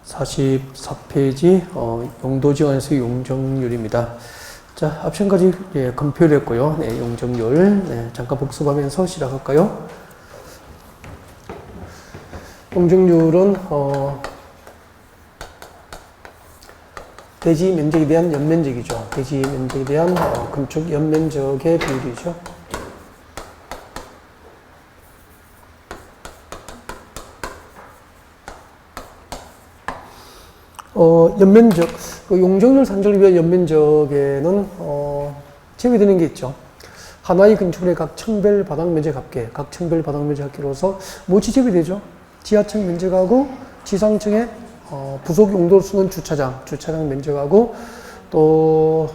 44페이지 용도지원에서 용적률입니다. 자, 앞전까지 검표를 했고요. 네, 용적률 잠깐 복습하면서 시작할까요? 용적률은 대지 면적에 대한 연면적이죠. 대지 면적에 대한 건축 연면적의 비율이죠. 연면적, 용적률 산정을 위한 연면적에는 제외되는 게 있죠. 하나의 건축물의 각 층별 바닥 면적 합계, 각 층별 바닥 면적 합계로서 뭐지 제외되죠? 지하층 면적하고 지상층의 부속 용도 수는 주차장 면적하고 또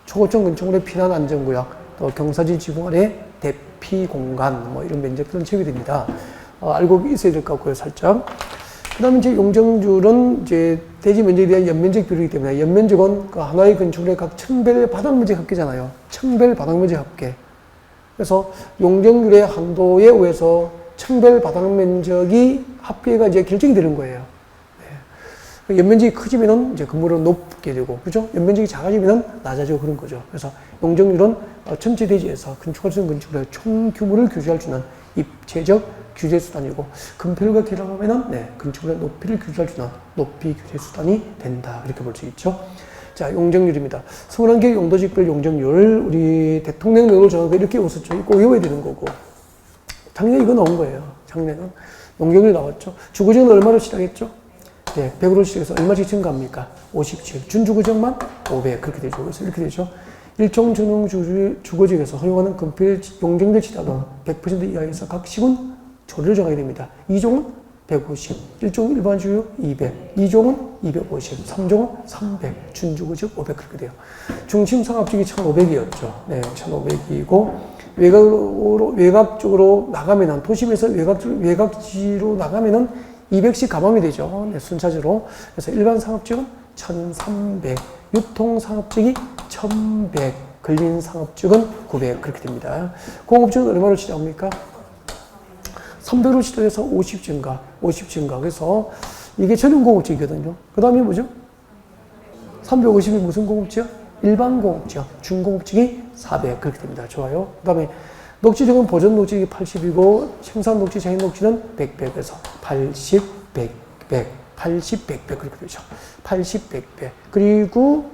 초고층 건축물의 피난 안전구역, 또 경사지 지붕 아래 대피 공간 뭐 이런 면적들은 제외됩니다. 알고 있어야 될 것 같고요, 살짝. 그 다음에 이제 용적률은 이제 대지 면적에 대한 연면적 비율이기 때문에 연면적은 그 하나의 건축물의 각 층별 바닥 면적 합계잖아요. 층별 바닥 면적 합계. 그래서 용적률의 한도에 의해서 층별 바닥 면적이 합계가 이제 결정이 되는 거예요. 네. 연면적이 커지면은 이제 건물은 높게 되고, 그죠? 연면적이 작아지면은 낮아지고 그런 거죠. 그래서 용적률은 전체 대지에서 건축할 수 있는 건축물의 총 규모를 규제할 수 있는 입체적 규제 수단이고, 건폐율과 결합하면은 건축물의 높이를 규제할 수 있는 높이 규제 수단이 된다. 이렇게 볼 수 있죠. 자, 용적률입니다. 21개 용도직별 용적률, 우리 대통령령으로 정한 거 이렇게 웃었죠. 꼭 외워야 되는 거고. 작년에 이거 나온 거예요. 작년에는 용적률 나왔죠. 주거지역은 얼마로 시작했죠? 네, 100으로 시작해서 얼마씩 증가합니까? 57. 준주거지역만 500. 그렇게 되죠. 그래서 이렇게 되죠. 일종 전용 주거지역에서 허용하는 건폐 용적률 지하는 100% 이하에서 각 시군 조례를 정하게 됩니다. 2종은 150, 1종은 일반 주요 200, 2종은 250, 3종은 300, 준주거지역 500 그렇게 돼요. 중심 상업지역이 1500이었죠. 네, 1500이고 외곽 쪽으로 나가면은 도심에서 외곽지로 나가면은 200씩 가방이 되죠. 네, 순차적으로. 그래서 일반 상업지역은 1300, 유통 상업지역이 1100, 근린 상업지역은 900 그렇게 됩니다. 공업지역은 얼마로 시작합니까? 300으로 시작해서 50 증가. 그래서 이게 전용 공업지역이거든요. 그 다음에 뭐죠? 350이 무슨 공업지역? 일반 공업지역. 중공업지역이 400 그렇게 됩니다. 좋아요. 그 다음에 녹지역은 보전 녹지역이 80이고 생산 녹지, 장인 녹지는 100, 100에서 80, 100, 100, 80, 100, 100 그렇게 되죠. 80, 100, 100. 그리고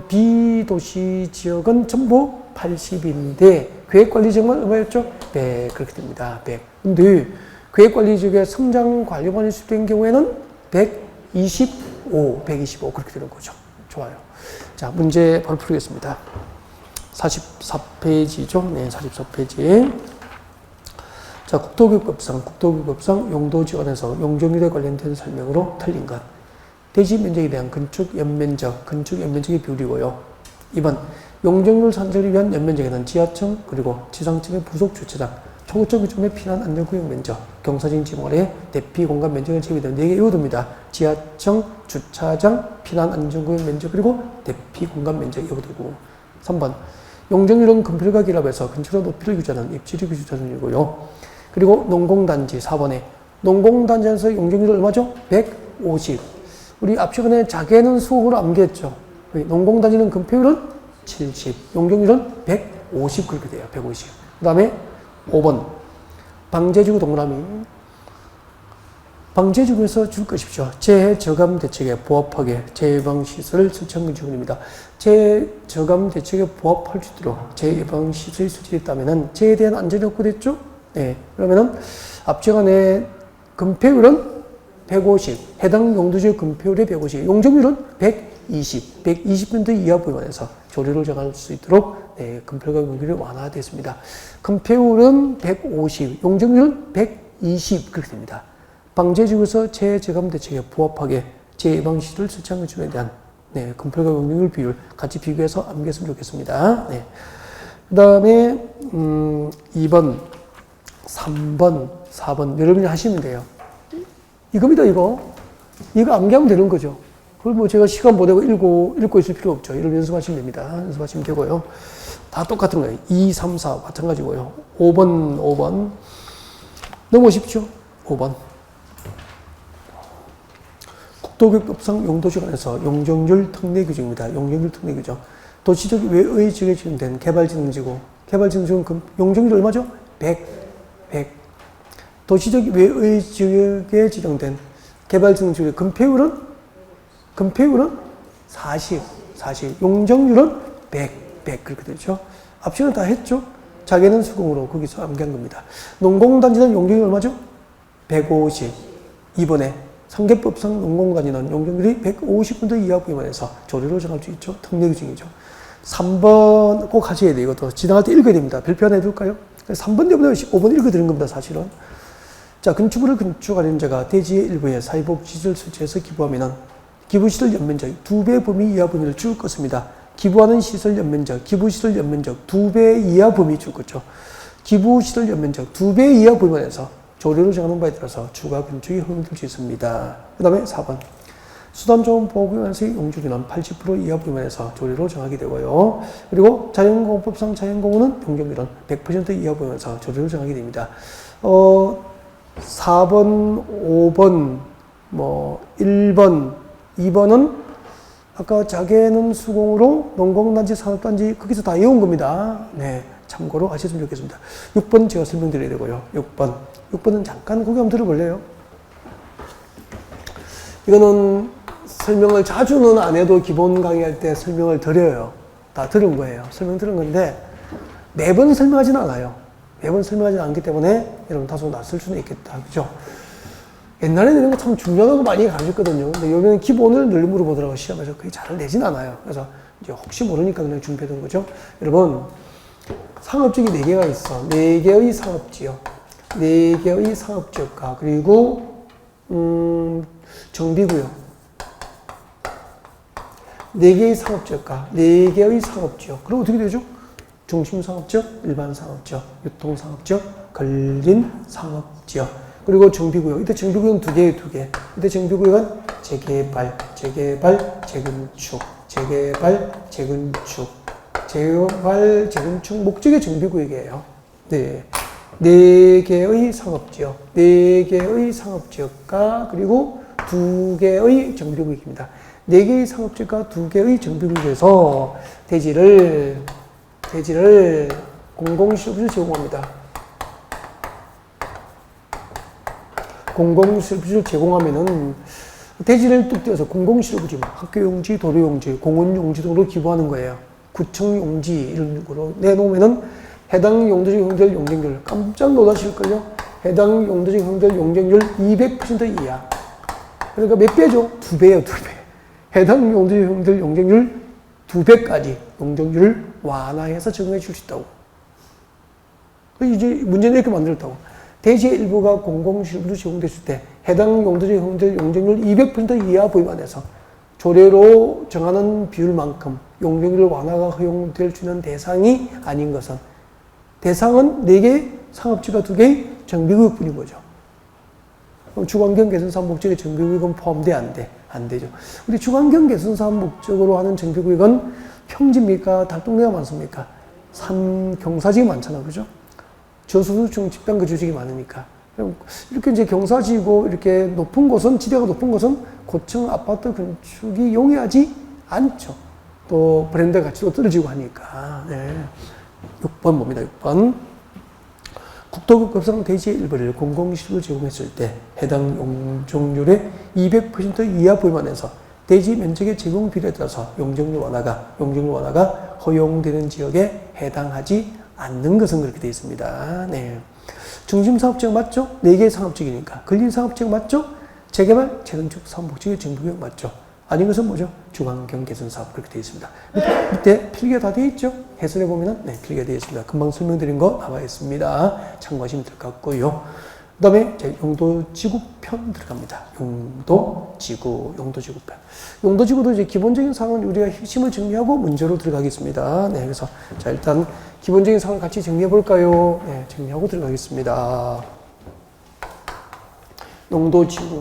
비도시 지역은 전부 80인데 계획관리지역만 얼마였죠? 100 그렇게 됩니다. 100. 근데 계획관리지역에 성장관리관이 수립된 경우에는 125 그렇게 되는 거죠. 좋아요. 자, 문제 바로 풀겠습니다. 44페이지죠? 네, 44페이지. 자, 국토교육법상 용도지원에서 용적률에 관련된 설명으로 틀린 것. 대지 면적에 대한 건축 연면적의 비율이고요. 2번, 용적률 산정을 위한 연면적에는 지하층, 그리고 지상층의 부속 주차장, 초고층 건축물의 피난 안전구역 면적, 경사진 지붕 아래 대피 공간 면적을 제외된 4개 이거듭니다. 지하층, 주차장, 피난 안전구역 면적, 그리고 대피 공간 면적 이거되고. 3번, 용적률은 건폐율과 결합해서 건축의 높이를 규제하는 입지리 규제단위이고요. 그리고 농공단지 4번에 농공단지에서 용적률이 얼마죠? 150. 우리 앞 시간에 자개는 수억으로 암기했죠. 농공단지는 건폐율은 70, 용적률은 150 그렇게 돼요. 150. 그 다음에 5번 방제지구 동그라미. 방제지구에서 줄 것이죠. 재해 저감 대책에 부합하게 재예방시설 설치 건축물입니다. 재해 저감 대책에 부합할 수 있도록 재예방시설이 설치됐다면 재해에 대한 안전이 확보됐죠? 네. 그러면은 앞 시간에 건폐율은 150, 해당 용도지역 건폐율의 150, 용적률은 120% 이하 부분에서 조례를 정할 수 있도록 건폐율과 용적률이 완화됐습니다. 건폐율은 150, 용적률은 120 그렇게 됩니다. 방제지구에서 재해저감 대책에 부합하게 재예방시설 설치한 건축물에 대한 건폐율과 용적률 비율 같이 비교해서 암기했으면 좋겠습니다. 네. 그 다음에 2번, 3번, 4번 여러분이 하시면 돼요. 이겁니다, 이거. 이거 암기하면 되는 거죠. 그걸 뭐 제가 시간 보내고 읽고 있을 필요 없죠. 이런 연습하시면 됩니다. 연습하시면 되고요. 다 똑같은 거예요. 2, 3, 4 마찬가지고요. 5번. 넘어오십시오. 5번. 국토교육법상 용도지구 안에서 용적률 특례 규정입니다. 용적률 특례 규정. 도시적 외의 지역에 지정된 개발진흥지구. 개발진흥지구는 용적률이 얼마죠? 100. 도시적 외의 지역에 지정된 개발진흥지구의 금폐율은 40. 용적률은 100 그렇게 되죠. 앞시는 다 했죠. 자개는 수공으로 거기서 암기한 겁니다. 농공단지는 용적률이 얼마죠? 150. 이번에 상계법상 농공단지는 용적률이 150% 이하 부위만해서 조례로 정할 수 있죠. 특례 규정이죠. 3번 꼭 하셔야 돼요. 이것도 지나갈 때 읽어야 됩니다. 별표 하나 해둘까요? 3번 때문에 5번 읽어드린 겁니다. 사실은. 자, 건축물을 건축하려는 자가 대지의 일부에 사회복지시설 설치해서 기부하면은 기부시설 연면적 2배 범위 이하 범위를 줄 것입니다. 기부하는 시설 연면적, 기부시설 연면적 2배 이하 범위 줄 거죠. 기부시설 연면적 2배 이하 범위만해서 조례로 정하는 바에 따라서 추가 건축이 허용될 수 있습니다. 그 다음에 4번. 수단조원보호구역에서의 용적률은 80% 이하 범위만해서 조례로 정하게 되고요. 그리고 자연공원법상 자연공원은 용적률은 100% 이하 범위만해서 조례로 정하게 됩니다. 4번, 5번, 1번, 2번은 아까 자개는 수공으로 농공단지, 산업단지 거기서 다 외운 겁니다. 네, 참고로 하셨으면 좋겠습니다. 6번 제가 설명드려야 되고요. 6번은 잠깐 거기 한번 들어볼래요? 이거는 설명을 자주는 안 해도 기본 강의할 때 설명을 드려요. 다 들은 거예요. 설명 들은 건데 매번 설명하지는 않아요. 매번 설명하지 않기 때문에 여러분 다소 낯설 수는 있겠다. 그죠? 옛날에는 이런 거 참 중요하다고 많이 가르쳤거든요. 근데 요즘에는 기본을 늘 물어보더라고요. 시험에서 그게 잘 내진 않아요. 그래서 이제 혹시 모르니까 그냥 준비해둔 거죠. 여러분, 상업지역이 4개가 있어. 4개의 상업지역. 4개의 상업지역과, 그리고, 정비구역. 4개의 상업지역과, 4개의 상업지역. 그럼 어떻게 되죠? 중심상업지역, 일반상업지역, 유통상업지역, 근린상업지역. 그리고 정비구역. 이때 정비구역은 2개. 이때 정비구역은 재개발, 재건축, 목적의 정비구역이에요. 네. 4개의 상업지역, 4개의 상업지역과 그리고 2개의 정비구역입니다. 4개의 상업지역과 2개의 정비구역에서 대지를 공공시설부를 제공합니다. 공공시설부를 제공하면은 대지를 뚝 떼어서 공공시설부지, 학교용지, 도로용지, 공원용지 등으로 기부하는 거예요. 구청용지 이런 식으로 내놓으면은 해당 용도적 형들 용적률 깜짝 놀라실걸요. 해당 용도적 형들 용적률 200% 이하. 그러니까 몇 배죠? 2배예요, 2배. 해당 용도적 형들 용적률 2배까지 용적률을 완화해서 적용해 줄 수 있다고. 이제 문제는 이렇게 만들었다고. 대지의 일부가 공공시설부로 제공됐을 때 해당 용도적 형들 용적률 200% 이하 부위만해서 조례로 정하는 비율만큼 용적률 완화가 허용될 수 있는 대상이 아닌 것은 대상은 4개, 상업지가 2개, 정비구역뿐인 거죠. 그럼 주관경 개선사업 목적의 정비구역은 포함돼 안 돼? 안 되죠. 근데 주관경 개선사업 목적으로 하는 정비구역은 평지입니까? 달동네가 많습니까? 산 경사지가 많잖아, 그죠? 저소득층 집단그 주식이 많으니까. 이렇게 이제 경사지고 이렇게 높은 곳은, 지대가 높은 곳은 고층 아파트 건축이 용이하지 않죠. 또 브랜드 가치도 떨어지고 하니까. 네. 6번 봅니다. 6번. 국토교육법상 대지의 일부를 공공시설로 제공했을 때 해당 용적률의 200% 이하 부위만해서 대지 면적의 제공 비율에 따라서 용적률 완화가 허용되는 지역에 해당하지 않는 것은 그렇게 되어 있습니다. 네. 중심사업지역 맞죠? 4개의 상업지역이니까. 근린상업지역 맞죠? 재개발, 재건축, 사업목적의 정비구역 맞죠? 아닌 것은 뭐죠? 주관경 개선사업 그렇게 되어 있습니다. 밑에 필기가 다 되어 있죠? 해설해 보면은 네, 필기가 되어 있습니다. 금방 설명드린 거 나와 있습니다. 참고하시면 될 것 같고요. 그 다음에 용도지구편 들어갑니다. 용도지구편. 용도지구도 이제 기본적인 사항은 우리가 핵심을 정리하고 문제로 들어가겠습니다. 네, 그래서 자 일단 기본적인 사항을 같이 정리해 볼까요? 네, 정리하고 들어가겠습니다. 용도지구.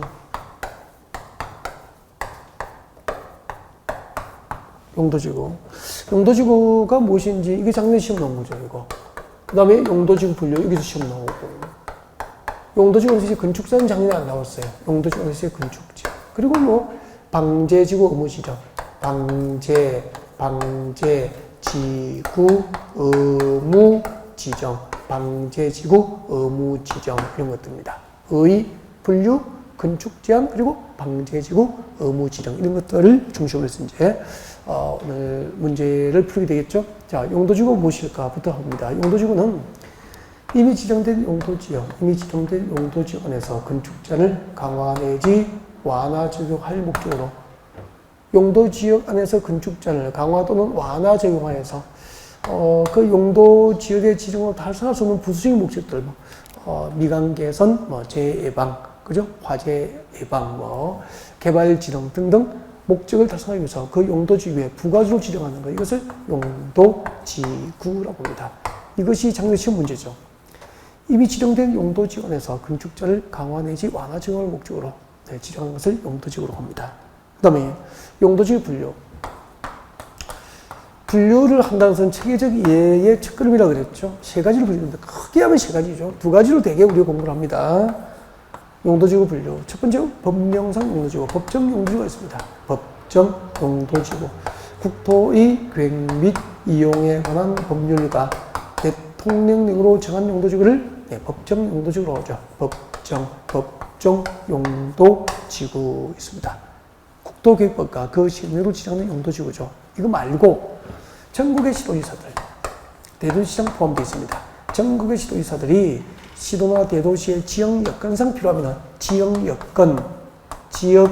용도지구가 무엇인지 이게 작년 시험 나온 거죠, 이거. 그 다음에 용도지구 분류 여기서 시험 나오고. 용도지구는 사실 건축사는 작년에 안 나왔어요. 용도지구는 사실 건축지. 그리고 뭐 방제지구 의무지정. 방제, 지구, 의무지정. 방제지구, 의무지정. 이런 것들입니다. 의, 분류, 건축 제한, 그리고 방제지구, 의무지정. 이런 것들을 중심으로 해서 이제, 오늘 문제를 풀게 되겠죠. 자, 용도지구 무엇일까부터 합니다. 용도지구는 이미 지정된 용도지역 안에서 건축 제한을 강화 내지 완화 적용할 목적으로 용도지역 안에서 건축 제한을 강화 또는 완화 적용하여서 그 용도지역의 지정으로 달성할 수 없는 부수적인 목적들, 미관 개선, 재해 예방, 그죠? 화재 예방, 개발 진흥 등등 목적을 달성하기 위해서 그 용도지구에 부가적으로 지정하는 것, 이것을 용도지구라고 합니다. 이것이 작년 시험 문제죠. 이미 지정된 용도지구 안에서 건축자를 강화 내지 완화 적용을 목적으로 지정하는 것을 용도지구로 합니다. 그 다음에 용도지구 분류. 분류를 한다는 것은 체계적 이해의 첫걸음이라고 그랬죠. 세 가지로 분류합니다. 크게 하면 세 가지죠. 두 가지로 대개 우리가 공부를 합니다. 용도지구 분류. 첫 번째, 법령상 용도지구, 법정 용도지구가 있습니다. 법정 용도지구. 국토의 계획 및 이용에 관한 법률과 대통령령으로 정한 용도지구를 법정 용도지구로 하죠. 법정 용도지구 있습니다. 국토계획법과 그 시행령으로 지정하는 용도지구죠. 이거 말고 전국의 시도지사들, 대도시장 포함되어 있습니다. 전국의 시도지사들이 시도나 대도시의 지역 여건상 필요하면 지역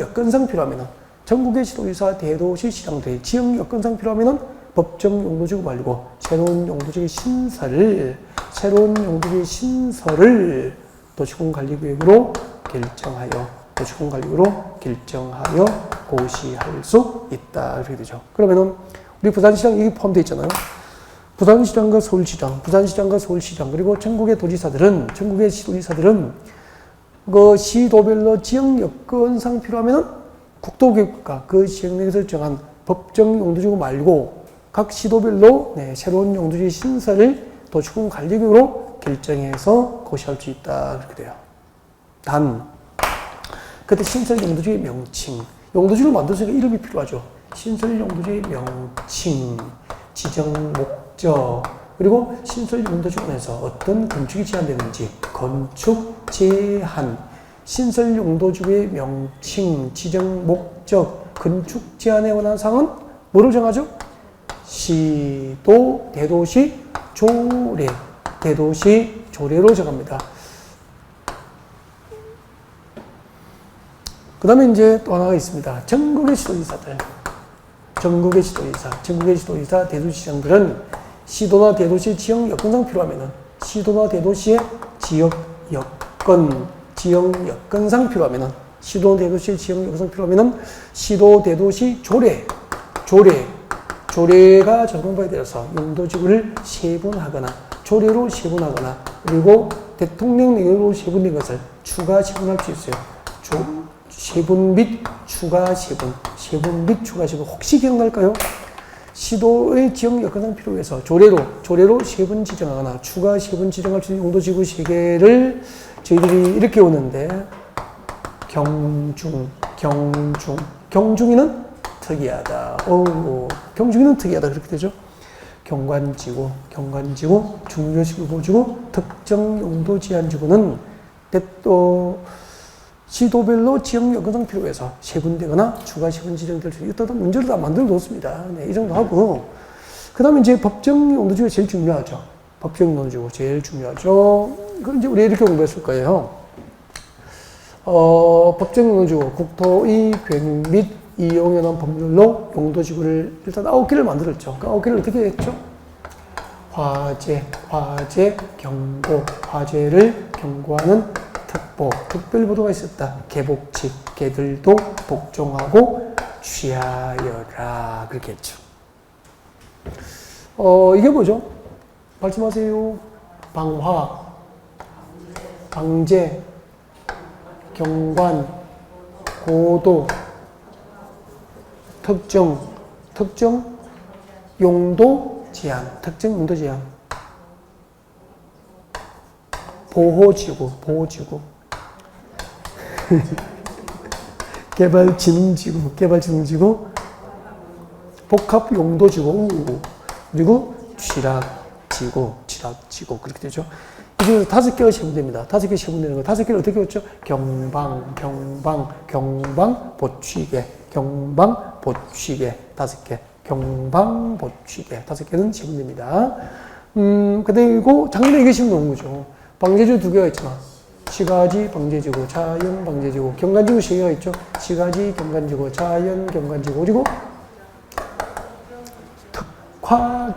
여건상 필요하면 전국의 시도지사, 대도시 시장들이 지역 여건상 필요하면 법정 용도지구 말고 새로운 용도지구의 신설을 도시공관리계획으로 결정하여 고시할 수 있다. 이렇게 되죠. 그러면은 우리 부산시장 여기 포함되어 있잖아요. 부산시장과 서울시장, 그리고 전국의 시도지사들은 그 시도별로 지역 여건상 필요하면은 국토계획과 그 시행령에서 정한 법정 용도지구 말고 각 시도별로 새로운 용도지구 신설을 도시공관리계획으로 결정해서 고시할 수 있다. 이렇게 돼요. 단, 그때 신설 용도지구의 명칭, 용도지구를 만들어서 이름이 필요하죠. 신설 용도지구의 명칭, 지정 목적, 그리고 신설 용도지구 안에서 어떤 건축이 제한되는지, 건축 제한, 신설 용도지구의 명칭, 지정 목적, 건축 제한에 관한 사항은 뭐를 정하죠? 시도, 대도시, 조례로 정합니다. 그 다음에 이제 또 하나가 있습니다. 전국의 시도지사, 대도시장들은 시도나 대도시의 지역 여건상 필요하면은 시도나 대도시의 지역 여건상 필요하면은 시도 대도시의 지역 여건상 필요하면은 시도 대도시 조례가 적용받아야 되어서 용도지구를 조례로 세분하거나 그리고 대통령령으로 세분된 것을 추가 세분할 수 있어요. 세분 및 추가 세분 혹시 기억날까요? 시도의 지역 여건상 필요해서 조례로 세분 지정하거나 추가 세분 지정할 수 있는 용도지구 세 개를 저희들이 이렇게 오는데 경중이는 특이하다. 경중이는 특이하다. 그렇게 되죠. 경관지구, 중요시 보지구, 특정 용도 제한지구는 또 시도별로 지역 여건상 필요해서 세분되거나 추가 세분 지정될 수 있다. 문제를 다 만들어 놓습니다. 이 정도 하고. 그 다음에 이제 법정 용도지구가 제일 중요하죠. 그럼 이제 우리 이렇게 공부했을 거예요. 법정 용도지구, 국토의 계획 및 이용에 관한 법률로 용도지구를 일단 9개를 만들었죠. 그 9개를 어떻게 했죠? 화재를 경고하는 특별보도가 있었다. 개복칙, 개들도 복종하고 취하여라. 그렇게 했죠. 이게 뭐죠? 말씀하세요. 방화, 방제, 경관, 고도, 특정 용도 제한, 보호지구. 개발진흥지구, 복합용도지구, 그리고 취락지구 그렇게 되죠. 이 중에서 5개가 세분됩니다. 5개 세분되는 거. 5개를 어떻게 외웠죠? 경방, 보취계, 5개. 경방, 보취계 5개는 세분됩니다. 그리고 작년에 이게 시험 나온 거죠. 방제지구 2개가 있잖아. 시가지 방제지구, 자연 방제지구, 경관지구 3개가 있죠. 시가지 경관지구, 자연 경관지구, 그리고 특화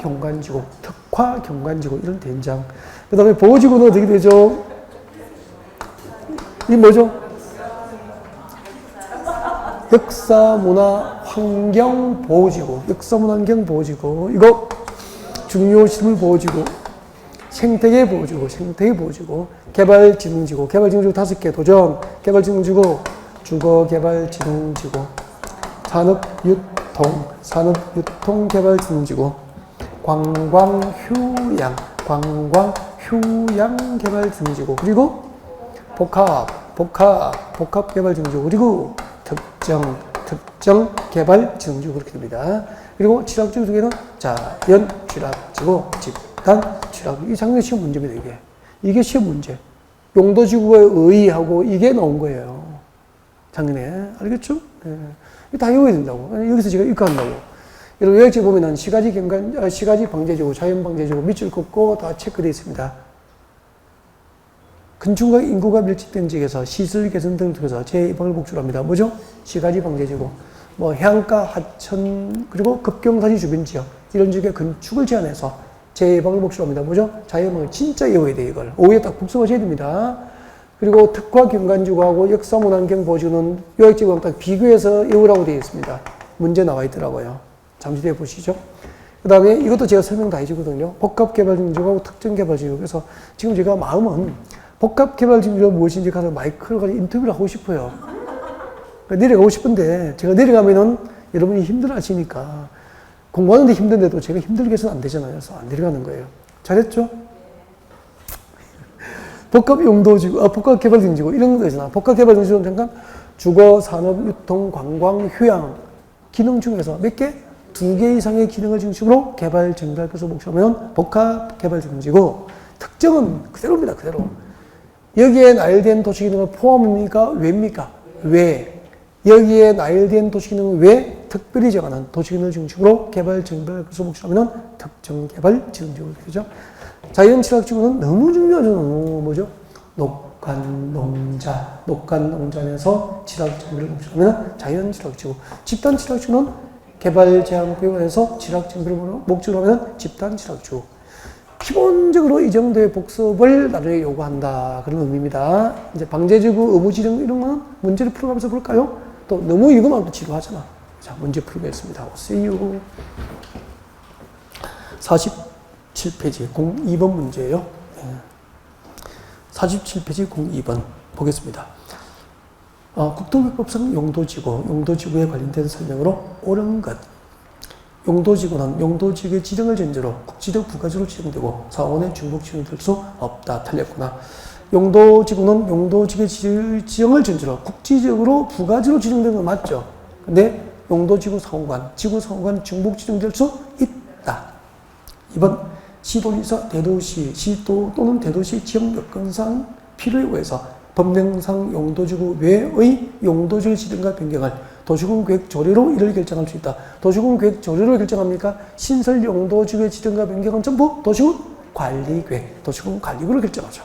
경관지구 이런 된장. 그 다음에 보호지구는 어떻게 되죠? 이 뭐죠? 역사문화환경보호지구, 이거 중요시설보호지구, 생태계보호지구, 개발진흥지구 5개 도전, 개발진흥지구, 주거개발진흥지구, 산업유통개발진흥지구, 관광휴양개발진흥지구, 그리고 복합개발진흥지구, 그리고 특정개발진흥지구 그렇게 됩니다. 그리고 취락지구 2개는 자연 취락지구, 집단 취락지구. 이 작년 시험 문제입니다, 이게 시험 문제. 용도지구에 의의하고 이게 나온 거예요. 작년에. 알겠죠? 네. 다 외워야 된다고. 여기서 제가 이거 한다고. 여러분, 요약지 보면은 시가지 방제지구, 자연 방제지구, 밑줄 긋고 다 체크되어 있습니다. 건축과 인구가 밀집된 지역에서 시설 개선 등을 통해서 제2방을 목적으로 합니다. 뭐죠? 시가지 방제지구, 해안가, 하천, 그리고 급경사지 주변 지역, 이런 지역에 건축을 제한해서 제2방을 목적으로 합니다. 뭐죠? 자연방을 진짜 외워야 돼요, 이걸. 오후에 딱 복습하셔야 됩니다. 그리고 특화 경관지구하고 역사문화환경보호지구는 요약지구랑 딱 비교해서 외우라고 되어 있습니다. 문제 나와 있더라고요. 잠시 뒤에 보시죠. 그 다음에 이것도 제가 설명 다 해주거든요. 복합개발진흥지구하고 특정개발진흥지구. 그래서 지금 제가 마음은 복합개발진흥지구가 무엇인지 가서 마이크를 가지고 인터뷰를 하고 싶어요. 내려가고 싶은데 제가 내려가면은 여러분이 힘들어 하시니까 공부하는데 힘든데도 제가 힘들게 해서는 안 되잖아요. 그래서 안 내려가는 거예요. 잘했죠? 복합개발진흥지구 이런 거 있잖아. 복합개발진흥지구는 잠깐 주거, 산업, 유통, 관광, 휴양 기능 중에서 몇 개? 2개 이상의 기능을 중심으로 개발, 증발, 그래서 목적하면 복합개발진흥지구. 특정은 그대로입니다. 그대로. 여기에 나열된 도시기능을 포함합니까? 왜입니까? 왜. 여기에 나열된 도시기능은 왜? 특별히 정하는 도시기능을 중심으로 개발, 증발, 그래서 목적하면 특정개발진흥지구. 그죠? 자연취락지구는 너무 중요하죠. 뭐죠? 녹간농자에서 취락증비를 목적하면 자연취락지구. 집단취락지구는 개발제한구역에서 취락증비를 목적으로 하면 집단취락지구. 기본적으로 이 정도의 복습을 나중에 요구한다. 그런 의미입니다. 이제 방제지구, 의무지정 이런 거는 문제를 풀어가면서 볼까요? 또 너무 이거만 또 지루하잖아. 자, 문제 풀겠습니다. 오세요. 47페이지 02번 문제예요. 47페이지 02번 보겠습니다. 국토교법상 용도지구에 관련된 설명으로 옳은 것. 용도지구는 용도지구의 지정을 전제로 국지적 부가지로 지정되고 사원의 중복 지정될 수 없다. 틀렸구나. 용도지구는 용도지구의 지정을 전제로 국지적으로 부가지로 지정되는 건 맞죠. 근데 용도지구 상호간, 지구 상호간 중복 지정될 수 있다. 2번 시도지사 대도시, 시도 또는 대도시 지역 여건상 필요에 의해서 법령상 용도지구 외의 용도지구 지정과 변경을 도시군 계획 조례로 이를 결정할 수 있다. 도시군 계획 조례로 결정합니까? 신설 용도지구의 지정과 변경은 전부 도시군 관리계획, 도시군 관리구로 결정하죠.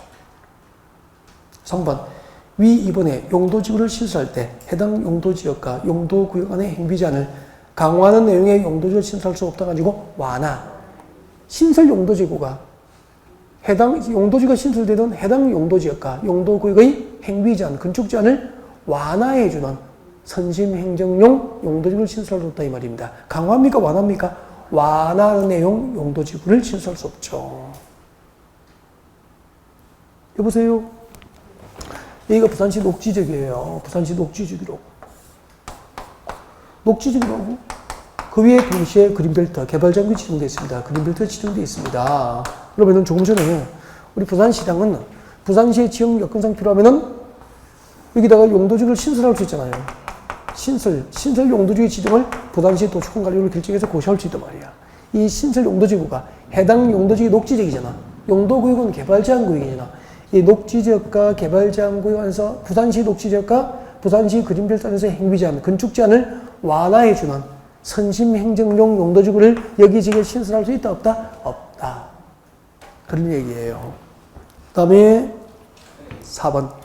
3번 위 2번에 용도지구를 신설할 때 해당 용도지역과 용도구역 안의 행비제한을 강화하는 내용의 용도지구를 신설할 수 없다 가지고 완화. 신설 용도지구가 용도지구가 신설되던 해당 용도지역과 용도구역의 행비제한, 건축제한을 완화해주는 선심행정용 용도지구를 신설할 수 없다 이 말입니다. 강화합니까? 완화합니까? 완화하는 내용 용도지구를 신설할 수 없죠. 여보세요? 여기가 부산시 녹지지역이에요. 부산시 녹지지구로. 녹지지구라고? 그 위에 동시에 그린벨트, 개발장비 지정되어 있습니다. 그린벨트가 지정되어 있습니다. 그러면은 조금 전에 우리 부산시장은 부산시의 지역 여건상 필요하면은 여기다가 용도지구를 신설할 수 있잖아요. 신설 용도지구 지정을 부담시 도시군 관리를 결정해서 고시할 수 있단 말이야. 이 신설 용도지구가 해당 용도지구 녹지지역이잖아. 용도구역은 개발제한구역이잖아. 이 녹지지역과 개발제한구역 안에서 부산시 녹지지역과 부산시 그린벨트안에서 행비제한, 건축제한을 완화해주는 선심행정용 용도지구를 여기저기 신설할 수 있다 없다? 없다. 그런 얘기예요. 그 다음에 4번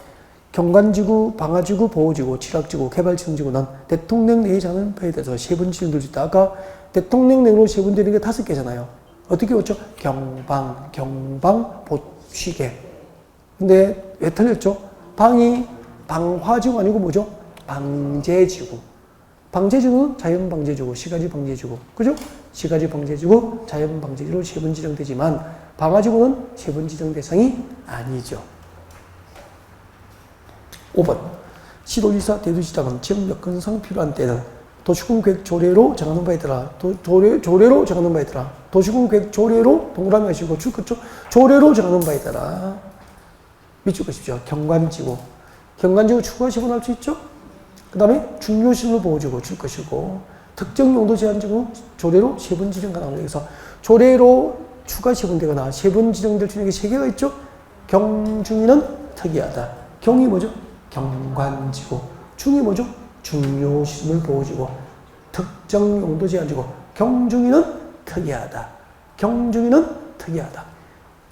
경관지구, 방화지구, 보호지구, 취락지구, 개발지정지구는 대통령 내의 자는 바에 대해서 세분 지정될 수 있다. 아까 대통령 내로 세분되는 게 5개잖아요. 어떻게 외웠죠? 경방, 보시개. 근데 왜 틀렸죠? 방이 방화지구 아니고 뭐죠? 방제지구. 방제지구는 자연방제지구, 시가지방제지구. 그죠? 시가지방제지구, 자연방제지구로 세분 지정되지만 방화지구는 세분 지정 대상이 아니죠. 5번 시도지사 대도시장은 지역 여건상 필요한 때는 도시군 계획 조례로 정하는 바에 따라 조례로 정하는 바에 따라 도시군 계획 조례로 동그라미 하시고 줄것죠. 조례로 정하는 바에 따라 밑줄 것이죠. 경관지구 추가 지원할 수 있죠. 그 다음에 중요시설 보호지구 줄 것이고 특정 용도 제한지구 조례로 세분 지정 가능합니다. 그래서 조례로 추가 지원되거나 세분 지정될 수 있는 게 3개가 있죠. 경중위는 특이하다. 경이 뭐죠? 경관지구. 중이 뭐죠? 중요시설 보호지구. 특정 용도 제한지구. 경중위는 특이하다.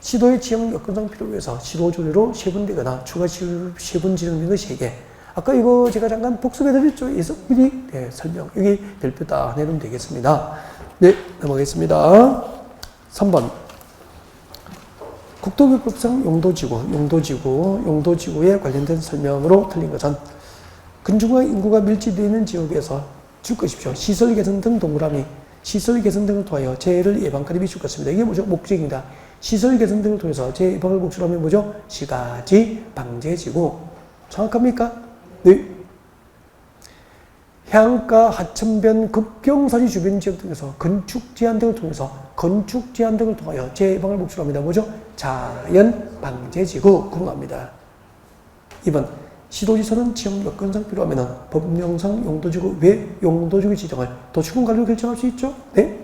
시도의 지역 여건상 필요로 해서 시도 조례로 세분되거나 추가 세분 지정된 거 3개. 아까 이거 제가 잠깐 복습해드렸죠? 그래서 미리 설명. 여기 별표 딱 내놓으면 되겠습니다. 네, 넘어가겠습니다. 3번. 국토교법상 용도지구에 관련된 설명으로 틀린 것은 건축과 인구가 밀집되어 있는 지역에서 줄 것이죠. 시설 개선 등 동그라미, 시설 개선 등을 통하여 재해를 예방까지 비출 것입니다. 이게 뭐죠? 목적입니다. 시설 개선 등을 통해서 재해 예방을 목적으로 하면 뭐죠? 시가지 방제지구. 정확합니까? 네. 해안가, 하천변, 급경사지 주변 지역 등에서 건축 제한 등을 통하여 재해 예방을 목적으로 합니다. 뭐죠? 자연 방제지구 구분합니다. 2번 시도지사는 지역 여건상 필요하면 법령상 용도지구 외 용도지구 지정을 도시군 관리로 결정할 수 있죠. 네.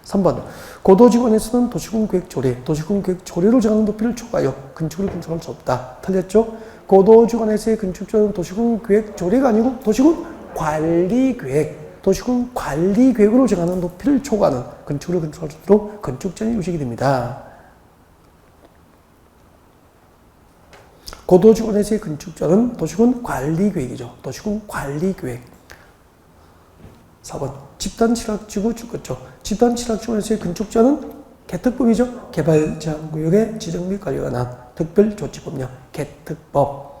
3번 고도지구안에서는 도시군 계획조례로 정하는 높이를 초과하여 건축을 건축할 수 없다. 틀렸죠? 고도지구안에서의 건축조례는 도시군 계획조례가 아니고 도시군 관리계획으로 정하는 높이를 초과하는 건축을 건축할 수 없도록 건축제한이 요직이 됩니다. 고도지구안에서의 건축자는 도시군 관리계획이죠. 도시군 관리계획. 4번 집단취락지구 줄것죠. 집단취락지구에서의 건축자는 개특법이죠. 개발제한구역의 지정 및 관리가 관한 특별조치법령 개특법.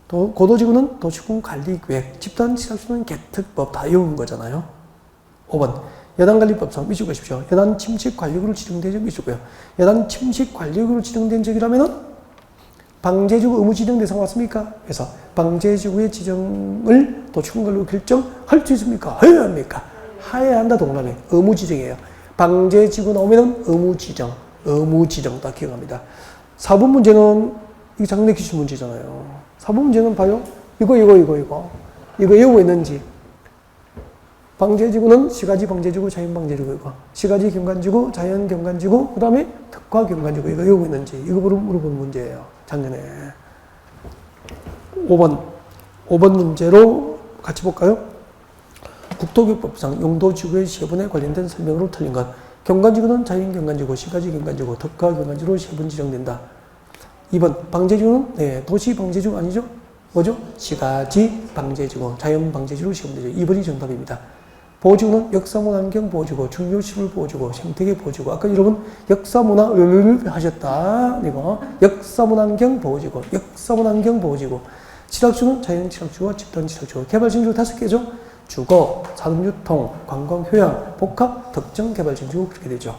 또 고도지구는 도시군 관리계획, 집단취락지구는 개특법 다 외운 거잖아요. 5번 여단관리법상 미줄 것이십시오. 여단 침식관리구로 지정된 적이 있고요. 여단 침식관리구로 지정된 적이라면은 방제지구 의무 지정 대상 맞습니까? 그래서 방제지구의 지정을 도시군 관리로 결정할 수 있습니까? 해야 합니까? 해야 한다 동그라미. 의무 지정이에요. 방제지구 나오면은 의무 지정 딱 기억합니다. 4번 문제는 이게 장래 기출 문제잖아요. 4번 문제는 봐요. 이거 외우고 있는지. 방제지구는 시가지 방제지구, 자연 방제지구 이거. 시가지 경관지구, 자연 경관지구, 그 다음에 특화 경관지구 이거 외우고 있는지. 이거 물어보는 문제예요. 작년에. 5번 문제로 같이 볼까요? 국토교법상 용도지구의 세분에 관련된 설명으로 틀린 것. 경관지구는 자연 경관지구, 시가지 경관지구, 특화 경관지구로 세분 지정된다. 2번 방제지구는 도시 방제지구 아니죠? 뭐죠? 시가지 방제지구, 자연 방제지구로 세분되죠. 2번이 정답입니다. 보호지구는 역사문화환경 보호지구, 중요시설 보호지구, 생태계 보호지구. 아까 여러분 역사문화 하셨다. 이거 역사문화환경 보호지구, 취락지구는 자연취락지구와 집단취락지구. 개발지구 5개죠. 주거, 산업유통, 관광휴양, 복합, 특정 개발지구 그렇게 되죠.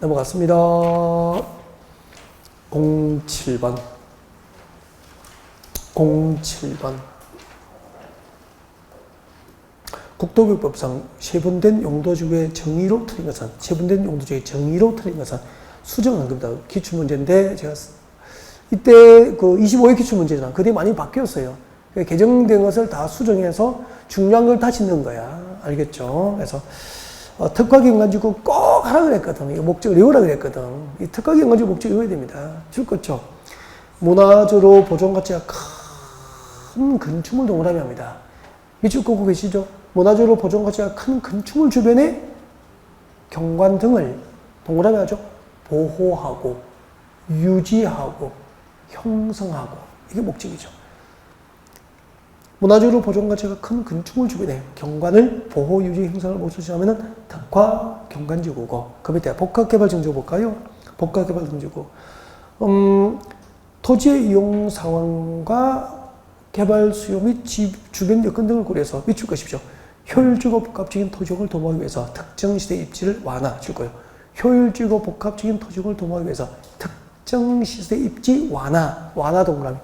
넘어갔습니다. 07번. 국토교법상 세분된 용도지구의 정의로 틀린 것은 수정한 겁니다. 기출문제인데 제가 이때 그 25회 기출문제잖아. 그때 많이 바뀌었어요. 개정된 것을 다 수정해서 중요한 걸 다 짓는 거야. 알겠죠? 그래서 특화경관지구 꼭 하라 그랬거든. 이거 목적을 외우라 그랬거든. 이 특화경관지구 목적 외워야 됩니다. 줄 거죠. 문화적으로 보존 가치가 큰 건축물 동그라미 합니다. 밑줄 긋고 계시죠? 문화적으로 보존 가치가 큰 건축물 주변에 경관 등을 동그라미 하죠. 보호하고 유지하고 형성하고 이게 목적이죠. 문화적으로 보존 가치가 큰 건축물 주변에 경관을 보호, 유지, 형성을 목적지하면 특화 경관지구고 그 밑에 복합개발증조 볼까요? 복합개발증지구 토지의 이용 상황과 개발 수요 및 주변 여건 등을 고려해서 밑줄 것이죠. 효율적이고 복합적인 토지용을 도모하기 위해서 특정 시대 입지를 완화 줄 거예요. 효율적이고 복합적인 토지용을 도모하기 위해서 특정 시대 입지 완화 동그라미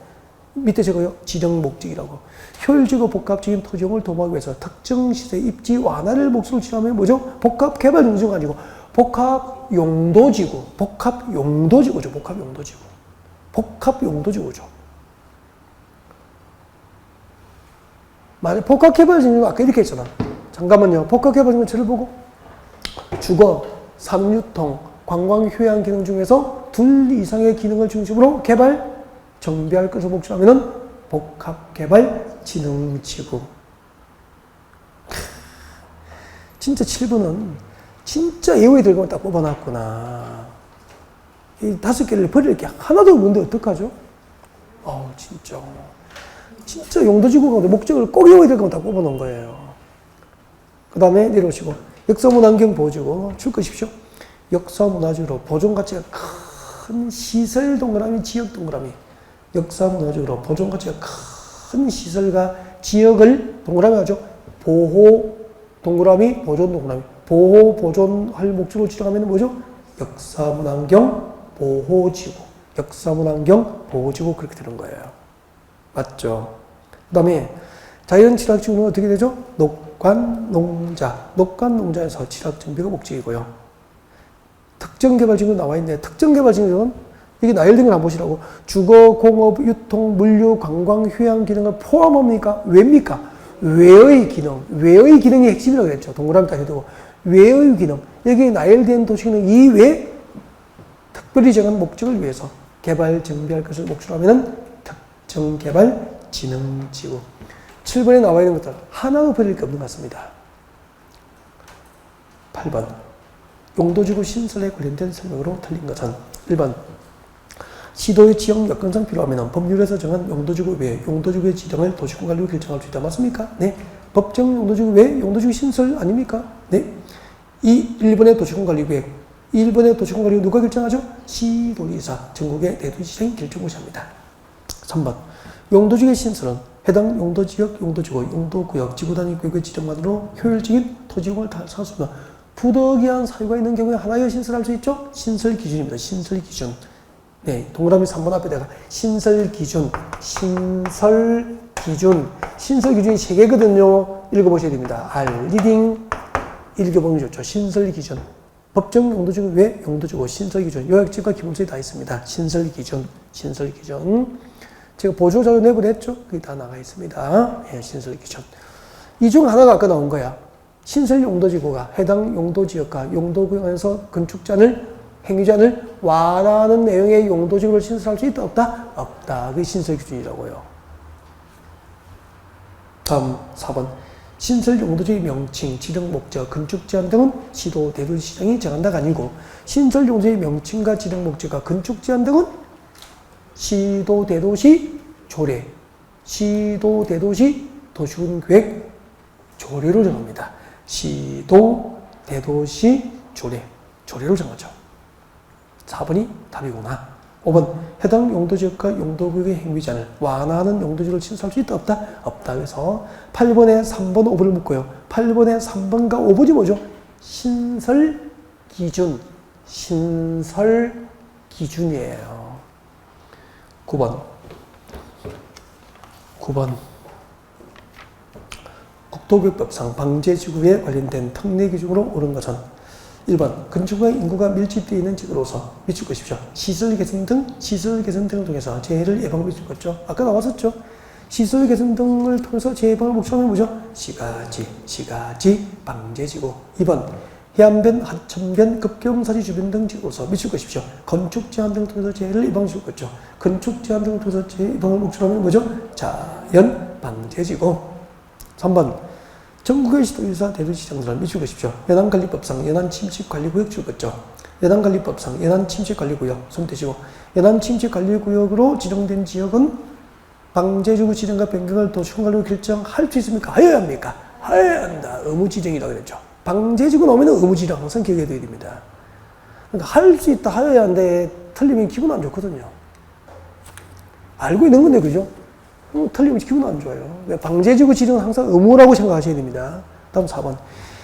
밑에 적어요. 지정 목적이라고. 효율적이고 복합적인 토지용을 도모하기 위해서 특정 시대 입지 완화를 목적으로 지정하면 뭐죠? 복합 개발 용지구가 아니고 복합 용도지구. 복합 용도지구죠. 복합 용도지구. 복합 용도지구죠. 만약 복합 개발 용지구 아까 이렇게 했잖아. 잠깐만요. 복합 개발 용지구를 보고 주거, 산업유통, 관광, 휴양 기능 중에서 둘 이상의 기능을 중심으로 개발 정비할 것을 목적으로 하면은 복합개발진흥지구. 진짜 7번은 진짜 예우에 들어가면 딱 뽑아놨구나. 이 5개를 버릴 게 하나도 없는데 어떡하죠? 진짜 용도지구가 목적을 꼭 예우에 들어가면 딱 뽑아놓은 거예요. 그 다음에 내려오시고 역사문화환경 보호지구 줄 것이십시오. 역사문화적으로 보존가치가 큰 시설 동그라미, 지역 동그라미. 역사문화적으로 보존가치가 큰 시설과 지역을 동그라미 하죠. 보호 동그라미, 보존 동그라미. 보호, 보존할 목적으로 지정하면 뭐죠? 역사문화환경 보호지구. 역사문화환경 보호지구 그렇게 되는 거예요. 맞죠? 그 다음에 자연취락지구는 어떻게 되죠? 녹관농자. 녹관농자에서 취락정비가 목적이고요. 특정개발지구 나와 있네. 특정개발지구는 이게 나열된 걸 한번 보시라고. 주거, 공업, 유통, 물류, 관광, 휴양 기능을 포함합니까? 왜입니까? 외의 기능. 외의 기능이 핵심이라고 그랬죠. 동그라미 딱 해두고. 외의 기능. 여기 나열된 도시기능 이외에 특별히 정한 목적을 위해서 개발, 정비할 것을 목적으로 하면은 특정개발진흥지구. 7번에 나와 있는 것들 하나도 버릴 게 없는 것 같습니다. 8번. 용도지구 신설에 관련된 설명으로 틀린 것은 1번. 시도의 지역 여건상 필요하면 법률에서 정한 용도지구 외에 용도지구의 지정을 도시군관리로 결정할 수 있다. 맞습니까? 네. 법정 용도지구 외에 용도지구 신설 아닙니까? 네. 1번의 도시군관리구역. 1번의 도시군관리구 누가 결정하죠? 시도지사, 전국의 대도시장이 결정무시합니다. 3번. 용도지구의 신설은 해당 용도지역, 용도지구, 용도구역, 지구단위구역의 지정만으로 효율적인 토지용을 살 수 있는 부득이한 사유가 있는 경우에 하나여 신설할 수 있죠? 신설기준입니다. 신설기준. 네, 동그라미 3번 앞에다가 신설기준. 신설기준이 3개거든요. 읽어보셔야 됩니다. 리딩 읽어보면 좋죠. 신설기준. 법정 용도지구 외 용도지구 신설기준. 요약집과 기본서에 다 있습니다. 신설기준. 제가 보조자료 내보냈죠? 그게 다 나가 있습니다. 예, 신설기준. 이 중 하나가 아까 나온 거야. 신설 용도지구가 해당 용도지역과 용도구역에서 건축제한을 행위제한을 완화하는 내용의 용도지구를 신설할 수 있다? 없다? 없다. 그게 신설기준이라고요. 다음 4번. 신설 용도지의 명칭, 지정 목적, 건축제한 등은 시도, 대도시장이 정한다가 아니고 신설 용도지의 명칭과 지정 목적과 건축제한 등은 시도, 대도시 조례, 시도, 대도시 도시군계획 조례로 정합니다. 시도, 대도시 조례로 정하죠. 4번이 답이구나. 5번. 해당 용도지역과 용도구역의 행위제한을 완화하는 용도지역을 신설할 수 있다? 없다? 없다. 그래서 8번에 3번, 5번을 묶고요. 8번에 3번과 5번이 뭐죠? 신설기준이에요. 9번. 국토교육법상 방제지구에 관련된 특례기준으로 옳은 것은 1번. 건축과 인구가 밀집되어 있는 지구로서 미칠 것이죠. 시설 개선 등을 통해서 재해를 예방할 수 있겠죠. 아까 나왔었죠. 시설 개선 등을 통해서 재해방을 목적으로 뭐죠? 시가지 방제지구. 2번 해안변, 하천변, 급경사지 주변 등 지구로서 미칠 것이죠. 건축 제한 등을 통해서 재해를 예방시킬 것이죠. 건축 제한 등을 통해서 재해 예방을 목적으로 하면 뭐죠? 자연 방제지구. 3번 전국의 시도유사 대도시장들은 미칠 것이죠. 연안관리법상 연안침식관리구역 줄 것이죠. 연안관리법상 연안침식관리구역 손대시고 연안침식관리구역으로 지정된 지역은 방제지구 지정과 변경을 도시공간으로 결정할 수 있습니까? 하여야 합니까? 하여야 한다. 의무지정이라고 그랬죠. 방제지구 나오면 의무지정 항상 기억해둬야 됩니다. 그러니까 할 수 있다 하여야 하는데 틀리면 기분 안 좋거든요. 알고 있는 건데 그죠? 틀리면 기분 안 좋아요. 방제지구 지정은 항상 의무라고 생각하셔야 됩니다. 다음 4번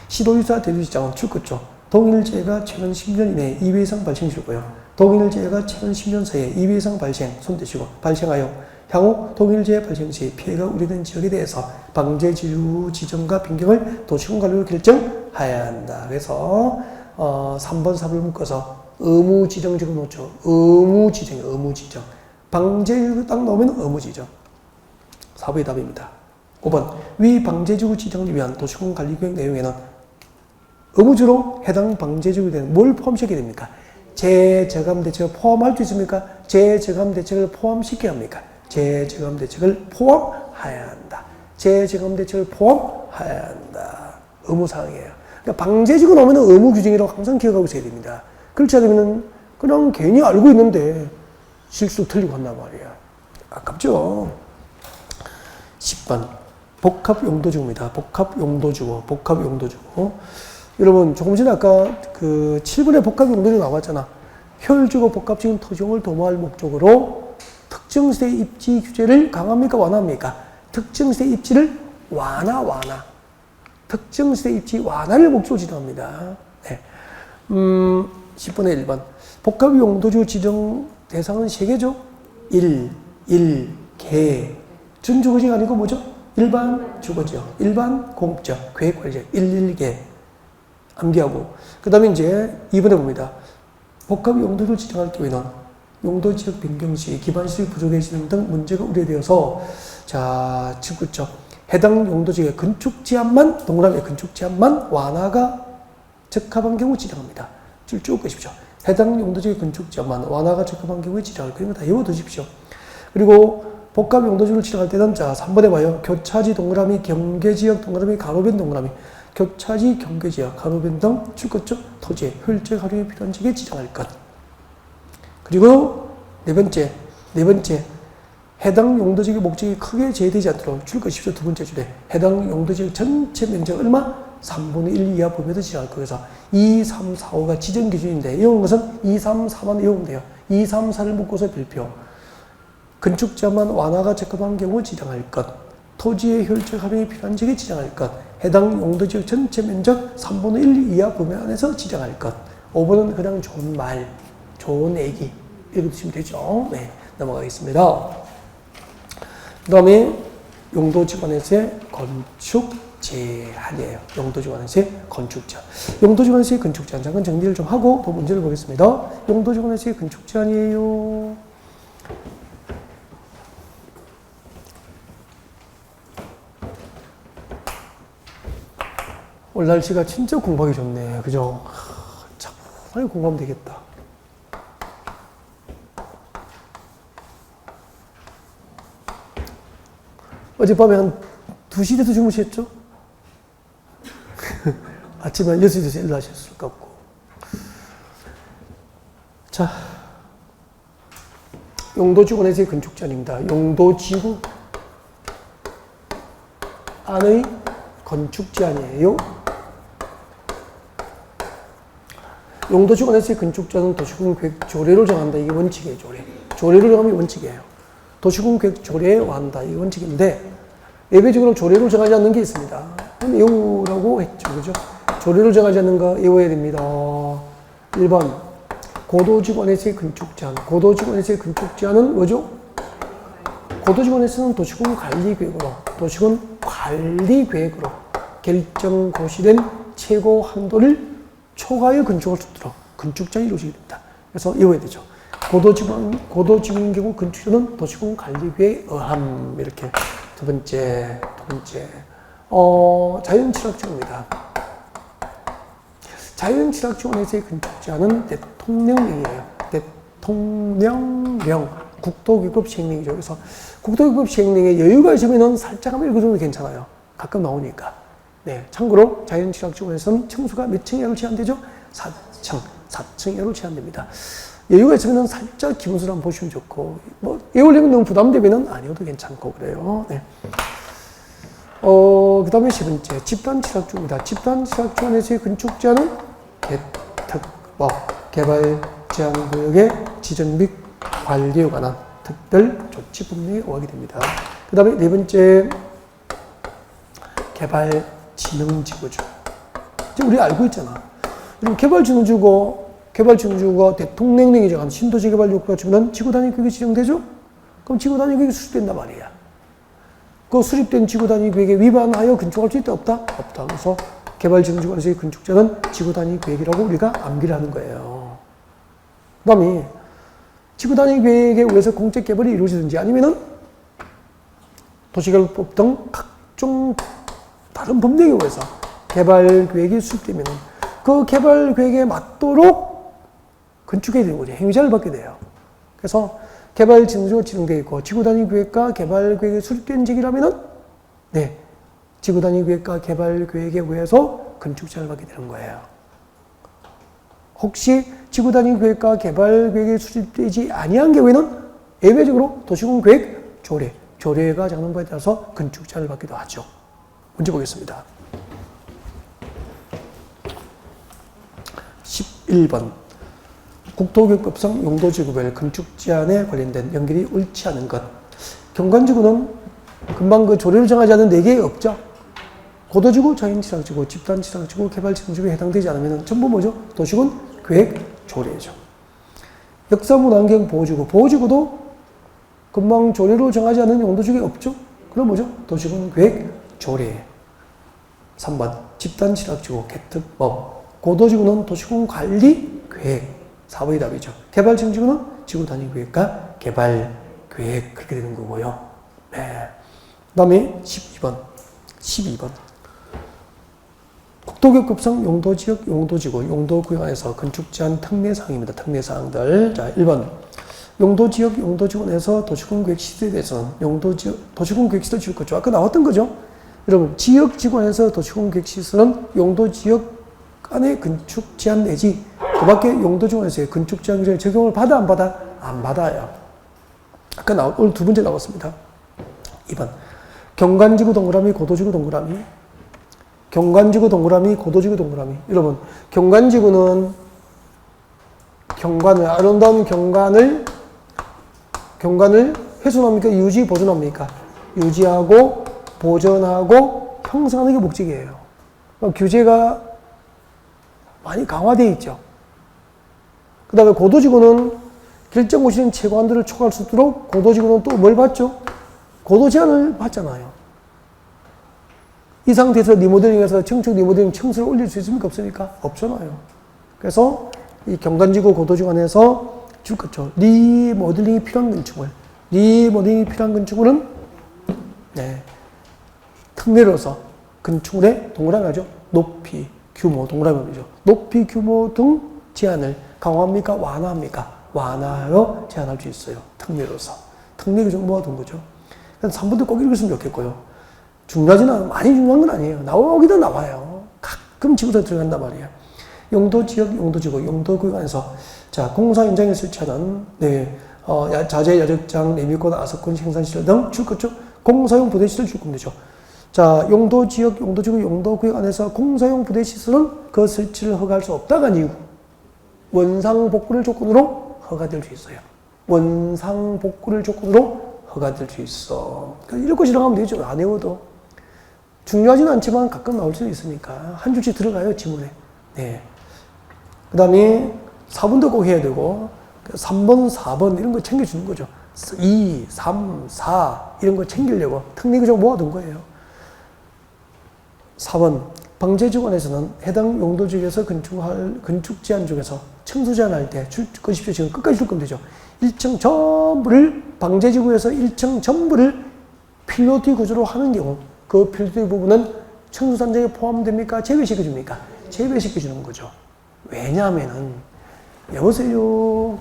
시도유사 대도시장은 출것죠. 동일재해가 최근 10년 이내에 2회 이상 발생시고요. 동일재해가 최근 10년 사이에 2회 이상 손대시고 발생하여 향후 동일재해 발생 시 피해가 우려된 지역에 대해서 방제지구 지정과 변경을 도시공간으로 결정해야 한다. 그래서 3번, 4번 묶어서 의무지정 적어놓죠. 의무지정. 방제지구 딱 나오면 의무지정. 4번의 답입니다. 5번 위 방제지구 지정을 위한 도시공간관리계획 내용에는 의무주로 해당 방제지구에 대한 뭘 포함시켜야 됩니까? 재저감 대책을 포함할 수 있습니까? 재저감 대책을 포함시켜야 합니까? 재저감 대책을 포함해야 한다. 재저감 대책을 포함해야 한다. 의무사항이에요. 그러니까 방제지구 나오면 의무 규정이라고 항상 기억하고 있어야 됩니다. 그렇지 않으면 그냥 괜히 알고 있는데 실수 틀리고 한단 말이에요. 아깝죠? 10번 복합용도지구입니다. 복합용도지구. 여러분 조금 전에 아까 그 7번에 복합용도지구 나왔잖아. 효율적이고 복합적인 토지용을 도모할 목적으로 특정시대 입지 규제를 강화합니까? 완화합니까? 특정시대 입지를 완화. 특정시대 입지 완화를 목적으로 지정합니다. 네. 10번에 1번. 복합용도지구 지정 대상은 3개죠? 1개. 준주거지가 아니고 뭐죠? 일반 주거지역, 일반 공적, 계획관리지역, 1개. 암기하고. 그 다음에 이제 2번에 봅니다. 복합용도지를 지정할 경우에는 용도지역 변경 시 기반시설 부족해지는 등 문제가 우려되어서 자, 지구죠. 해당 용도지역의 건축 제한만 동그라미 건축 제한만 완화가 적합한 경우 지정합니다. 쭉 보십시오. 해당 용도지역의 건축 제한만 완화가 적합한 경우에 지정할 그런 거 다 외워두십시오. 그리고 복합 용도지를 지정할 때는 자 3번에 봐요. 교차지 동그라미 경계지역 동그라미 가로변 동그라미 교차지 경계지역 가로변 등 출거적 토지의 효율적 활용에 필요한 지역에 지정할 것. 그리고 네 번째 해당 용도지역의 목적이 크게 제외되지 않도록 출거 10조 두 번째 줄에 해당 용도지역 전체 면적 얼마? 3분의 1 이하 범위에서 지정할 것. 그래서 2, 3, 4, 5가 지정 기준인데 이런 것은 2, 3, 4만 외우면 돼요. 2, 3, 4를 묶어서 별표. 건축 제한만 완화가 적합한 경우 지정할 것. 토지의 효율적 활용이 필요한 지역에 지정할 것. 해당 용도지역 전체 면적 3분의 1 이하 범위 안에서 지정할 것. 5번은 그냥 좋은 말, 좋은 얘기 읽으시면 되죠. 네, 넘어가겠습니다. 그 다음에 용도지구안에서의 건축 제한이에요. 용도지구안에서의 건축 제한. 용도지구안에서의 건축 제한. 잠깐 정리를 좀 하고 또 문제를 보겠습니다. 용도지구안에서의 건축 제한이에요. 오늘 날씨가 진짜 공부하기 좋네. 그죠? 참, 공부하면 되겠다. 어젯밤에 한 2시 돼서 주무셨죠? 아침에 한 6시 돼서 일어나셨을 것 같고. 자, 용도지구안에서의 건축 제한입니다. 용도지구 안의 건축 제한이에요. 용도지구안에서의 건축 제한은 도시군계획 조례로 정한다. 이게 원칙이에요. 조례로 정하면 원칙이에요. 도시군계획 조례에 완다. 이게 원칙인데 예외적으로 조례로 정하지 않는 게 있습니다. 외우라고 했죠. 그죠? 조례로 정하지 않는 거 외워야 됩니다. 1번 고도지구안에서의 건축 제한. 고도지구안에서의 건축 제한은 뭐죠? 고도지구안에서는 도시군 관리계획으로 결정 고시된 최고 한도를 초과하여 건축할 수 있도록 건축 제한이 이루어지게 됩니다. 그래서 외워야 되죠. 고도지구인 경우 건축자는 도시군 관리계획에 의함 이렇게 두 번째, 자연취락지구입니다. 자연취락지원에서의 건축제안은 대통령령이에요. 대통령령. 국토기급 시행령이죠. 그래서 국토기급 시행령에 여유가 있으면 살짝 한번 읽어주면 괜찮아요. 가끔 나오니까. 네. 참고로 자연취락지원에서는 층수가 몇 층 이하로 제한되죠? 4층 이하로 제한됩니다. 여유가 있으면 살짝 기본수를 한번 보시면 좋고, 뭐, 예울리면 너무 부담되면 아니어도 괜찮고, 그래요. 네. 그 다음에 세 번째, 집단취락지원입니다. 집단취락지원에서의 건축제한은 대특법, 개발 제한구역의 지정 및 관리에 관한 특별 조치 법령에 의하게 됩니다. 그 다음에 네 번째, 개발진흥지구죠. 지금 우리 알고 있잖아. 그럼 개발진흥지구가 대통령령이 정한 신도시 개발 요구가 주면 지구단위 구역이 지정되죠? 그럼 지구단위 구역이 수립된단 말이야. 그 수립된 지구단위 구역에 위반하여 건축할 수 있다, 없다? 없다. 그래서 개발진흥지구에서의 건축자는 지구단위 구역이라고 우리가 암기를 하는 거예요. 그 다음에 지구단위 구역에 의해서 공적 개발이 이루어지든지 아니면은 도시개발법 등 각종 다른 법령에 의해서 개발 계획이 수립되면은 그 개발 계획에 맞도록 건축해야 되는 거죠. 행위자를 받게 돼요. 그래서 개발 진흥지구가 지정되어 있고 지구단위 계획과 개발 계획이 수립된 지역이라면은 네, 지구단위 계획과 개발 계획에 의해서 건축제한을 받게 되는 거예요. 혹시 지구단위 계획과 개발 계획이 수립되지 아니한 경우에는 예외적으로 도시군계획 조례가 작는 바에 따라서 건축제한을 받기도 하죠. 문제 보겠습니다. 11번. 국토교육법상 용도지구별 건축제한에 관련된 연결이 옳지 않은 것. 경관지구는 금방 그 조례를 정하지 않은 4개 없죠? 고도지구, 자연취락지구, 집단취락지구, 개발진흥지구에 해당되지 않으면 전부 뭐죠? 도시군 계획 조례죠. 역사문환경 보호지구. 보호지구도 금방 조례로 정하지 않은 용도지구에 없죠? 그럼 뭐죠? 도시군 계획 조례. 3번. 집단취락지구, 개특법. 고도지구는 도시군 관리 계획. 4번이 답이죠. 개발진흥지구는 지구단위계획과 개발계획. 그렇게 되는 거고요. 네. 그 다음에 12번. 국토교육법상 용도지역, 용도지구, 용도구역 안에서 건축제한 특례사항입니다. 특례사항들. 자, 1번. 용도지역, 용도지구 안에서 도시군계획 시설에 대해서는 도시군계획 시설 지을 거죠. 아까 나왔던 거죠. 여러분, 지역지구 안에서 도시군계획 시설은 용도지역 안에 건축 제한 내지 그 밖에 용도지구 안에서의 건축 제한 규정에 적용을 받아 안 받아? 안 받아요. 아까 오늘 두 번째 나왔습니다. 2번. 경관지구 동그라미, 고도지구 동그라미. 경관지구 동그라미, 고도지구 동그라미. 여러분, 경관지구는 아름다운 경관을 훼손합니까? 유지, 보존합니까? 유지하고, 보존하고, 형성하는 게 목적이에요. 규제가 많이 강화되어 있죠. 그 다음에 고도지구는 결정 고시는 채권들을 초과할 수 있도록 고도지구는 또 뭘 받죠? 고도 제한을 받잖아요. 이 상태에서 리모델링해서 청축 리모델링 층수를 올릴 수 있습니까? 없습니까? 없잖아요. 그래서 이 경관지구 고도지구 안에서 줄 거죠. 리모델링이 필요한 건축물은 네, 특례로서 건축물의 동그라미죠. 높이, 규모, 동그라미죠. 높이, 규모 등 제한을 강화합니까? 완화합니까? 완화하여 제한할 수 있어요. 특례로서. 특례 규정 모아둔 거죠. 그래서 3번도 꼭 읽으시면 좋겠고요. 많이 중요한 건 아니에요. 나오기도 나와요. 가끔 지구에 들어간단 말이에요. 용도지역, 용도지구, 용도구역 안에서 자, 공사 현장에 설치하는 자재, 야적장, 레미꽃, 아석군, 생산시설 등 줄 거죠. 공사용 부대시설 줄 겁니다. 자, 용도지역, 용도지구, 용도구역 안에서 공사용 부대시설은 그 설치를 허가할 수 없다가 아니고 원상복구를 조건으로 허가될 수 있어요. 원상복구를 조건으로 허가될 수 있어. 그러니까 읽고 지나가면 되죠. 안 외워도. 중요하지는 않지만 가끔 나올 수 있으니까 한 줄씩 들어가요, 지문에. 네. 그 다음에 4번도 꼭 해야 되고 3번, 4번 이런 거 챙겨주는 거죠. 2, 3, 4 이런 거 챙기려고 특례규정 모아둔 거예요. 4번. 방제지구 안에서는 해당 용도지역에서 건축 제한 중에서 층수 제한할 때 줄 것이죠. 지금 끝까지 줄 거면 되죠. 1층 전부를 방제지구에서 1층 전부를 필로티 구조로 하는 경우 그 필로티 부분은 청수산정에 포함됩니까? 제외시켜줍니까? 제외시켜주는 거죠. 왜냐하면은 여보세요.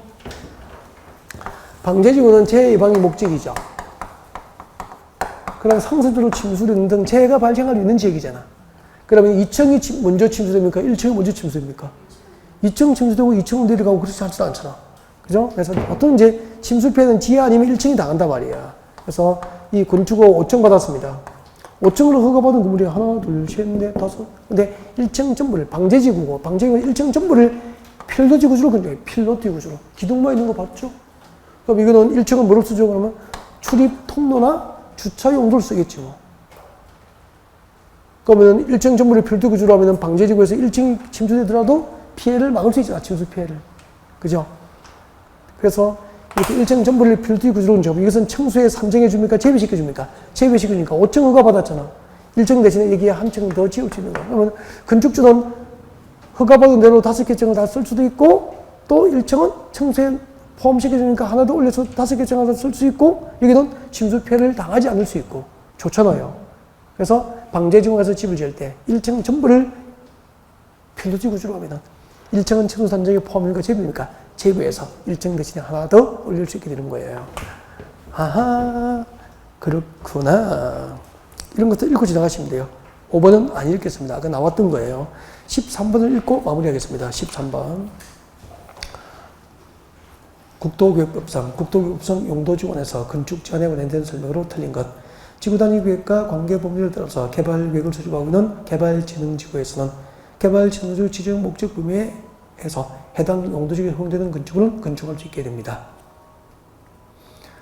방제지구는 재해 예방이 목적이죠. 그럼 상수도로 침수되는 등 재해가 발생할 수 있는 지역이잖아. 그러면 2층이 먼저 침수됩니까? 1층이 먼저 침수됩니까? 2층 침수되고 2층으로 내려가고 그렇지 않지도 않잖아. 그죠? 그래서 보통 이제 침수 피해는 지하 아니면 1층이 당한단 말이야. 그래서 이 건축허 5층 받았습니다. 5층으로 허가받은 건물이 하나, 둘, 셋, 넷, 다섯. 근데 1층 전부를, 방제지구고, 방제지구는 1층 전부를 필로티 구조로 건조해. 필로티 구조로. 기둥만 있는 거 봤죠? 그럼 이거는 1층은 뭐를 쓰죠? 그러면 출입 통로나 주차 용도를 쓰겠지 뭐. 그러면 1층 전부를 필로티 구조로 하면 방제지구에서 1층이 침수되더라도 피해를 막을 수 있잖아. 침수 피해를. 그죠? 그래서 이렇게 1층 전부를 필로티 구조로 건조하고 이것은 청수에 산정해 줍니까? 제외시켜 줍니까? 제외시키니까 5층 허가 받았잖아. 1층 대신에 여기에 한 층 더 지을 수 있는 거야. 그러면 건축주는 허가받은 대로 5개 층을 다 쓸 수도 있고 또 1층은 청수에 포함시켜주니까 하나 더 올려서 5개 층을 다 쓸 수 있고 여기는 침수 피해를 당하지 않을 수 있고 좋잖아요. 그래서 방제지구에서 집을 지을 때 1층 전부를 필로티 구조로 하면 1층은 청수 산정에 포함입니까? 제외입니까? 제외해서 1층 대신에 하나 더 올릴 수 있게 되는 거예요. 아하, 그렇구나. 이런 것도 읽고 지나가시면 돼요. 5번은 안 읽겠습니다. 아까 나왔던 거예요. 13번을 읽고 마무리하겠습니다. 13번. 국토교육법상, 국토교육법상 용도지원에서 건축 제한에 관련된 설명으로 틀린 것. 지구단위계획과 관계법률에 따라서 개발계획을 수립하고 있는 개발진흥지구에서는 개발진흥지구 지정 목적 범위에서 해당 용도지구에 허용되는 건축물은 건축할 수 있게 됩니다.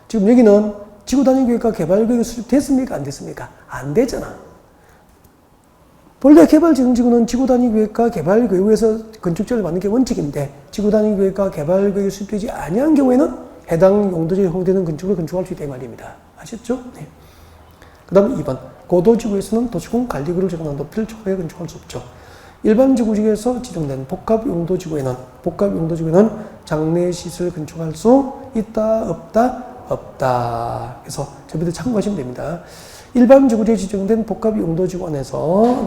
지금 여기는 지구단위계획과 개발계획이 수립됐습니까? 안 됐습니까? 안 되잖아. 본래 개발진흥지구는 지구단위계획과 개발계획에서 건축지를 만드는 게 원칙인데 지구단위계획과 개발계획이 수립되지 아니한 경우에는 해당 용도지구에 허용되는 건축을 건축할 수 있다 이 말입니다. 아셨죠? 네. 그 다음 2번. 고도지구에서는 도시공 관리구를 적용한 높이를 초과해 건축할 수 없죠. 일반 지구지구에서 지정된 복합용도지구에는 장래시설 건축할 수 있다, 없다, 없다. 그래서 저희들 참고하시면 됩니다. 일반 지구지에 지정된 복합용도지구 안에서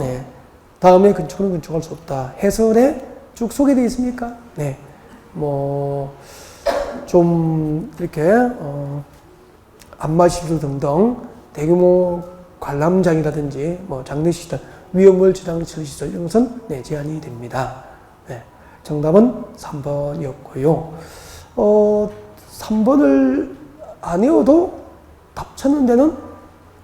다음에 건축은 건축할 수 없다. 해설에 쭉 소개되어 있습니까? 네. 좀 이렇게 안마시설 등등 대규모 관람장이라든지 장례시설, 위험물 저장시설 시설 이런 것은 제한이 됩니다. 네. 정답은 3번이었고요. 3번을 안 외워도 답 찾는 데는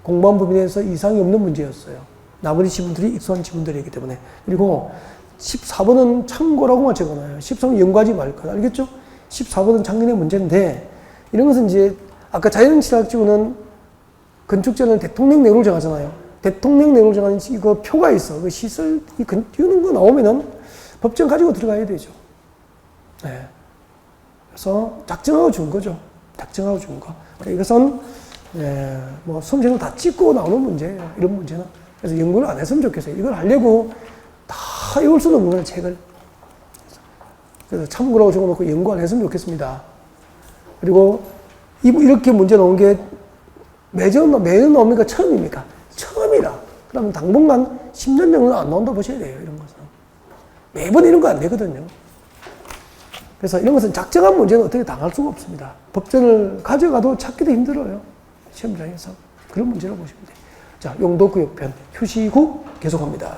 공부한 부분에서 이상이 없는 문제였어요. 나머지 지문들이 익숙한 지문들이기 때문에. 그리고 14번은 참고라고만 적어놔요. 13번 연구하지 말 것. 알겠죠? 14번은 작년의 문제인데 이런 것은 이제 아까 자연친화지구는 건축자는 대통령 내용을 정하잖아요. 대통령 내용을 정하는 이거 표가 있어. 그 시설 띄우는 거 나오면은 법정 가지고 들어가야 되죠. 네. 그래서 작정하고 준 거죠. 작정하고 준 거. 이것은 수험생을 다 찍고 나오는 문제예요. 이런 문제는. 그래서 연구를 안 했으면 좋겠어요. 이걸 하려고 다 외울 수는 없는 거예요, 책을. 그래서 참고라고 적어놓고 연구 안 했으면 좋겠습니다. 그리고 이렇게 문제 나온 게 매년 나옵니까? 처음입니까? 처음이라. 그러면 당분간 10년 정도는 안 나온다 보셔야 돼요, 이런 것은. 매번 이런 거 안 되거든요. 그래서 이런 것은 작정한 문제는 어떻게 당할 수가 없습니다. 법전을 가져가도 찾기도 힘들어요. 시험장에서. 그런 문제라고 보시면 돼요. 자, 용도구역편 휴식 후 계속합니다.